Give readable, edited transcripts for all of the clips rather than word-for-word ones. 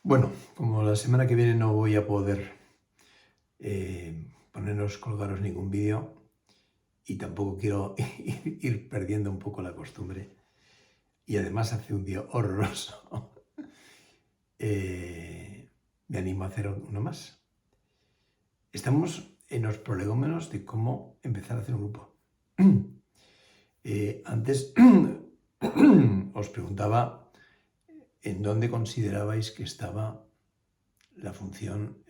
Bueno, como la semana que viene no voy a poder colgaros ningún vídeo y tampoco quiero ir perdiendo un poco la costumbre, y además hace un día horroroso, me animo a hacer uno más. Estamos en los prolegómenos de cómo empezar a hacer un grupo. Antes os preguntaba en dónde considerabais que estaba la función,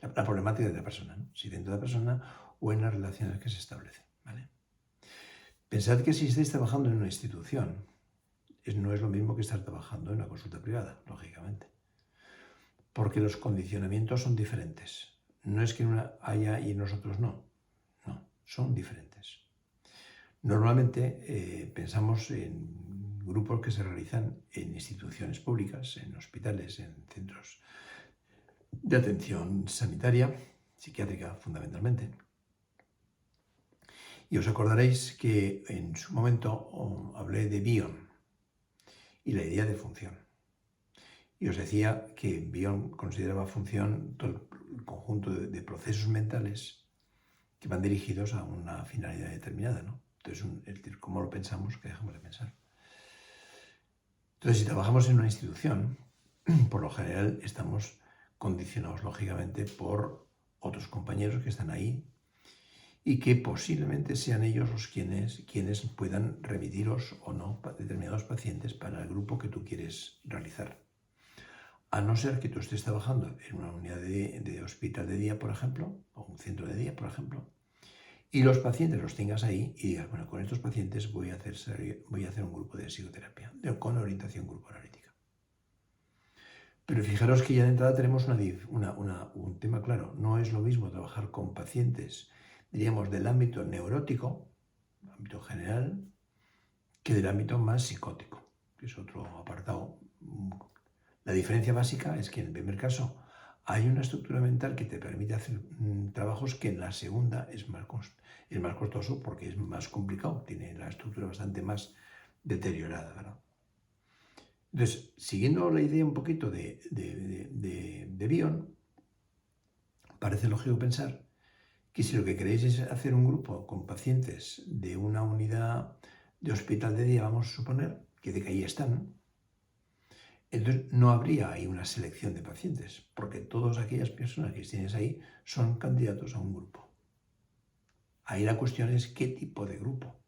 la problemática de la persona, ¿no? Si dentro de la persona o en las relaciones que se establecen, ¿vale? Pensad que si estáis trabajando en una institución, no es lo mismo que estar trabajando en una consulta privada, lógicamente, porque los condicionamientos son diferentes. No es que en una haya y en nosotros no, son diferentes. Normalmente pensamos en grupos que se realizan en instituciones públicas, en hospitales, en centros de atención sanitaria, psiquiátrica fundamentalmente. Y os acordaréis que en su momento hablé de Bion y la idea de función. Y os decía que Bion consideraba función todo el conjunto de procesos mentales que van dirigidos a una finalidad determinada, ¿no? Entonces, es decir, cómo lo pensamos, que dejamos de pensar. Entonces, si trabajamos en una institución, por lo general estamos condicionados, lógicamente, por otros compañeros que están ahí y que posiblemente sean ellos los quienes puedan remitiros o no determinados pacientes para el grupo que tú quieres realizar. A no ser que tú estés trabajando en una unidad de hospital de día, por ejemplo, o un centro de día, por ejemplo, y los pacientes los tengas ahí y digas, bueno, con estos pacientes voy a hacer un grupo de psicoterapia con orientación grupo analítica. Pero fijaros que ya de entrada tenemos un tema claro. No es lo mismo trabajar con pacientes, diríamos, del ámbito neurótico, ámbito general, que del ámbito más psicótico, que es otro apartado. La diferencia básica es que en el primer caso hay una estructura mental que te permite hacer trabajos que en la segunda es más costoso porque es más complicado, tiene la estructura bastante más deteriorada, ¿verdad? Entonces, siguiendo la idea un poquito de Bion, parece lógico pensar que si lo que queréis es hacer un grupo con pacientes de una unidad de hospital de día, vamos a suponer, que de que ahí están, entonces no habría ahí una selección de pacientes, porque todas aquellas personas que tienes ahí son candidatos a un grupo. Ahí la cuestión es qué tipo de grupo.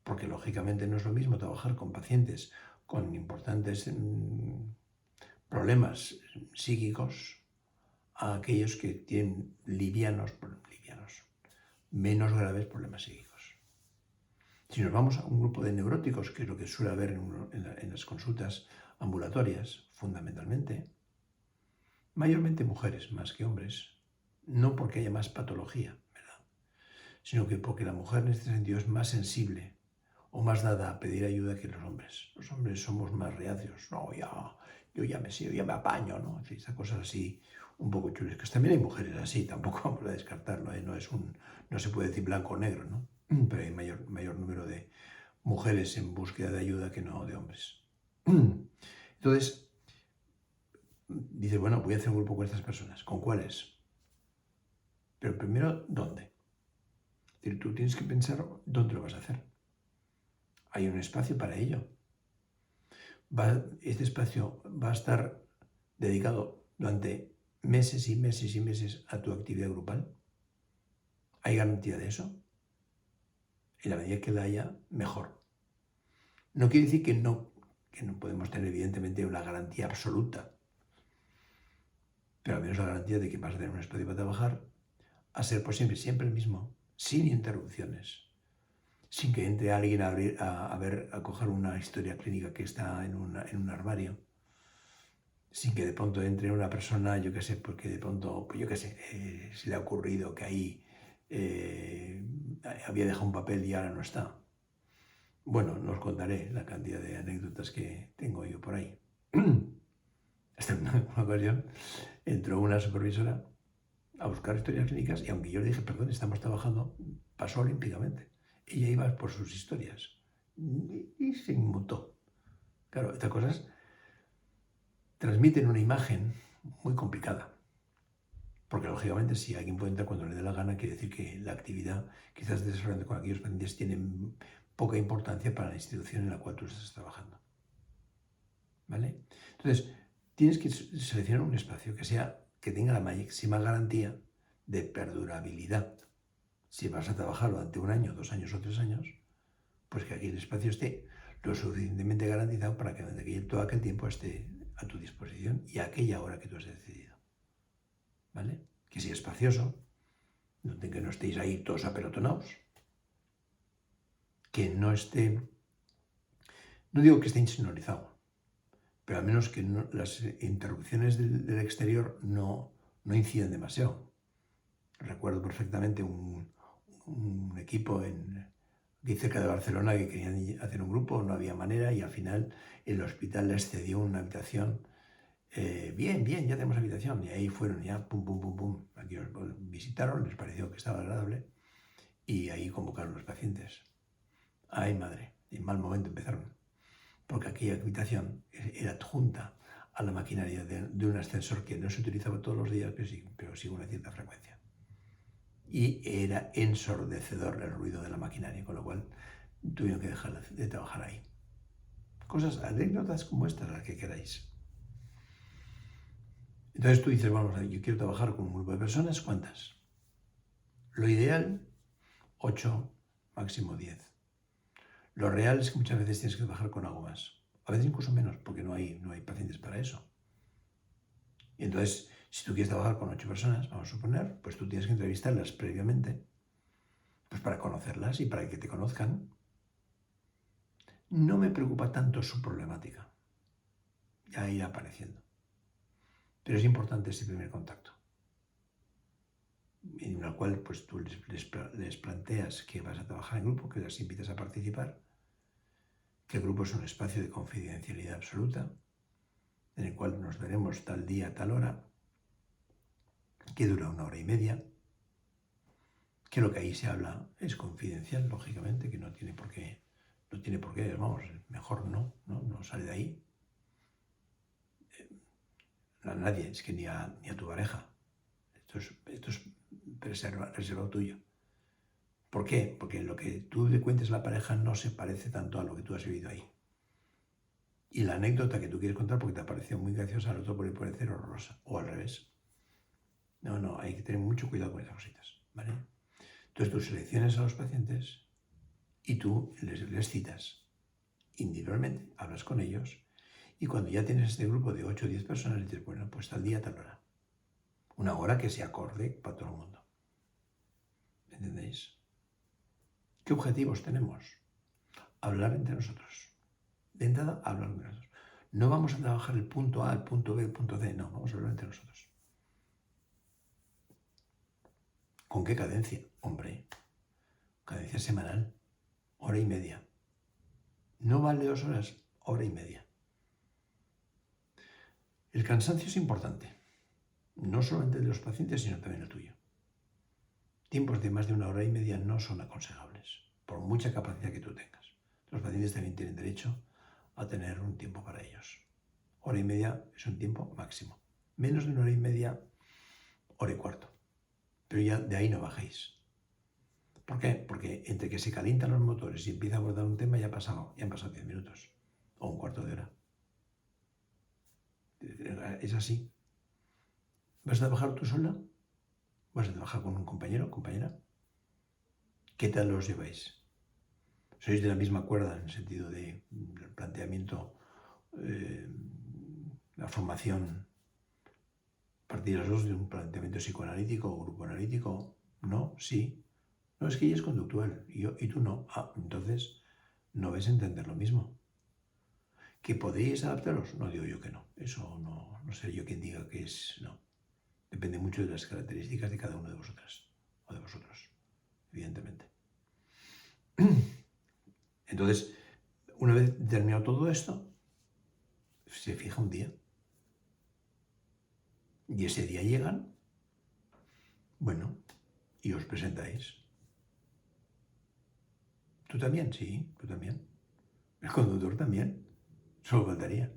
Porque lógicamente no es lo mismo trabajar con pacientes con importantes problemas psíquicos a aquellos que tienen menos graves problemas psíquicos. Si nos vamos a un grupo de neuróticos, que es lo que suele haber en las consultas ambulatorias, fundamentalmente, mayormente mujeres más que hombres, no porque haya más patología, ¿verdad? Sino que porque la mujer en este sentido es más sensible o más dada a pedir ayuda que los hombres. Los hombres somos más reacios. No, yo ya me apaño, ¿no? En fin, esas cosas así un poco chulescas. También hay mujeres así, tampoco vamos a descartarlo, ¿eh? No se puede decir blanco o negro, ¿no? Pero hay mayor número de mujeres en búsqueda de ayuda que no de hombres. Entonces, dices, bueno, voy a hacer un grupo con estas personas. ¿Con cuáles? Pero primero, ¿dónde? Es decir, tú tienes que pensar dónde lo vas a hacer. Hay un espacio para ello. Este espacio va a estar dedicado durante meses y meses y meses a tu actividad grupal. ¿Hay garantía de eso? En la medida que la haya, mejor. No quiere decir que no podemos tener evidentemente una garantía absoluta, pero al menos la garantía de que vas a tener un espacio para trabajar, a ser por siempre el mismo, sin interrupciones, sin que entre alguien a coger una historia clínica que está en un armario, sin que de pronto entre una persona, yo qué sé, porque de pronto, pues yo qué sé, se le ha ocurrido que ahí había dejado un papel y ahora no está. Bueno, no os contaré la cantidad de anécdotas que tengo yo por ahí. Hasta en una ocasión entró una supervisora a buscar historias clínicas y aunque yo le dije, perdón, estamos trabajando, pasó olímpicamente. Ella iba por sus historias y se inmutó. Claro, estas cosas transmiten una imagen muy complicada. Porque, lógicamente, si alguien puede entrar cuando le dé la gana, quiere decir que la actividad que estás desarrollando con aquellos pacientes tiene poca importancia para la institución en la cual tú estás trabajando. ¿Vale? Entonces, tienes que seleccionar un espacio que tenga la máxima garantía de perdurabilidad. Si vas a trabajar durante 1 año, 2 años o 3 años, pues que aquí el espacio esté lo suficientemente garantizado para que todo aquel tiempo esté a tu disposición y a aquella hora que tú has decidido. ¿Vale? Que sea espacioso, que no estéis ahí todos apelotonados, que no esté, no digo que esté insonorizado, pero al menos que las interrupciones del exterior no incidan demasiado. Recuerdo perfectamente un equipo aquí cerca de Barcelona que querían hacer un grupo, no había manera y al final el hospital les cedió una habitación. Bien, ya tenemos habitación. Y ahí fueron, ya, pum, pum, pum, pum. Aquí os visitaron, les pareció que estaba agradable y ahí convocaron los pacientes. Ay, madre, en mal momento empezaron, porque aquella habitación era adjunta a la maquinaria de un ascensor que no se utilizaba todos los días, pero sí con una cierta frecuencia. Y era ensordecedor el ruido de la maquinaria, con lo cual tuvieron que dejar de trabajar ahí. Cosas, anécdotas como estas, las que queráis. Entonces tú dices, vamos, yo quiero trabajar con un grupo de personas, ¿cuántas? Lo ideal, 8, máximo 10. Lo real es que muchas veces tienes que trabajar con algo más. A veces incluso menos, porque no hay pacientes para eso. Y entonces, si tú quieres trabajar con 8 personas, vamos a suponer, pues tú tienes que entrevistarlas previamente, pues para conocerlas y para que te conozcan. No me preocupa tanto su problemática. Ya irá apareciendo. Pero es importante ese primer contacto, en el cual pues tú les planteas que vas a trabajar en grupo, que las invitas a participar, que el grupo es un espacio de confidencialidad absoluta, en el cual nos veremos tal día, tal hora, que dura 1 hora y media, que lo que ahí se habla es confidencial, lógicamente, que no tiene por qué, vamos, mejor no sale de ahí. A nadie, es que ni a tu pareja. Esto es reservado tuyo. ¿Por qué? Porque lo que tú le cuentes a la pareja no se parece tanto a lo que tú has vivido ahí. Y la anécdota que tú quieres contar porque te ha parecido muy graciosa, al otro puede parecer horrorosa. O al revés. No, hay que tener mucho cuidado con esas cositas, ¿vale? Entonces tú seleccionas a los pacientes y tú les citas individualmente, hablas con ellos y cuando ya tienes este grupo de 8 o 10 personas, le dices, bueno, pues tal día, tal hora. Una hora que se acorde para todo el mundo. ¿Entendéis? ¿Qué objetivos tenemos? Hablar entre nosotros. De entrada, hablar entre nosotros. No vamos a trabajar el punto A, el punto B, el punto C, no, vamos a hablar entre nosotros. ¿Con qué cadencia? Hombre, cadencia semanal, 1 hora y media. No vale 2 horas, 1 hora y media. El cansancio es importante, no solamente el de los pacientes, sino también el tuyo. Tiempos de más de 1 hora y media no son aconsejables, por mucha capacidad que tú tengas. Los pacientes también tienen derecho a tener un tiempo para ellos. 1 hora y media es un tiempo máximo. Menos de 1 hora y media, 1 hora y cuarto. Pero ya de ahí no bajéis. ¿Por qué? Porque entre que se calientan los motores y empieza a abordar un tema ya han pasado 10 minutos o un cuarto de hora. Es así. ¿Vas a trabajar tú sola? ¿Vas a trabajar con un compañero, compañera? ¿Qué tal los lleváis? ¿Sois de la misma cuerda en el sentido del planteamiento, la formación, partir los dos de un planteamiento psicoanalítico o grupo analítico? No, sí. No, es que ella es conductual y tú no. Entonces no vais a entender lo mismo. ¿Que podéis adaptaros? No digo yo que no. Eso no sé yo quien diga que es no. Depende mucho de las características de cada uno de vosotras o de vosotros, evidentemente. Entonces, una vez terminado todo esto, se fija un día. Y ese día llegan, bueno, y os presentáis. Tú también, sí, tú también. El conductor también. Solo faltaría.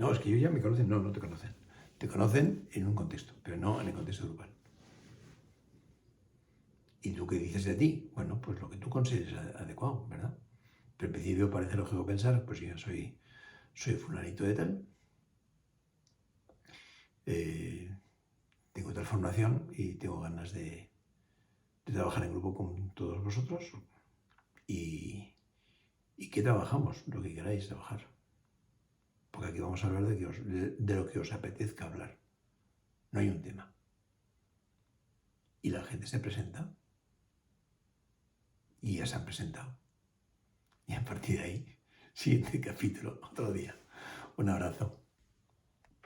No, es que ellos ya me conocen. No, no te conocen. Te conocen en un contexto, pero no en el contexto grupal. ¿Y tú qué dices de ti? Bueno, pues lo que tú consideres adecuado, ¿verdad? Pero en principio parece lógico pensar, pues yo soy fulanito de tal, eh, tengo tal formación y tengo ganas de trabajar en grupo con todos vosotros y que trabajamos, lo que queráis trabajar. Porque aquí vamos a hablar de lo que os apetezca hablar. No hay un tema. Y la gente se presenta y ya se han presentado. Y a partir de ahí, siguiente capítulo, otro día. Un abrazo.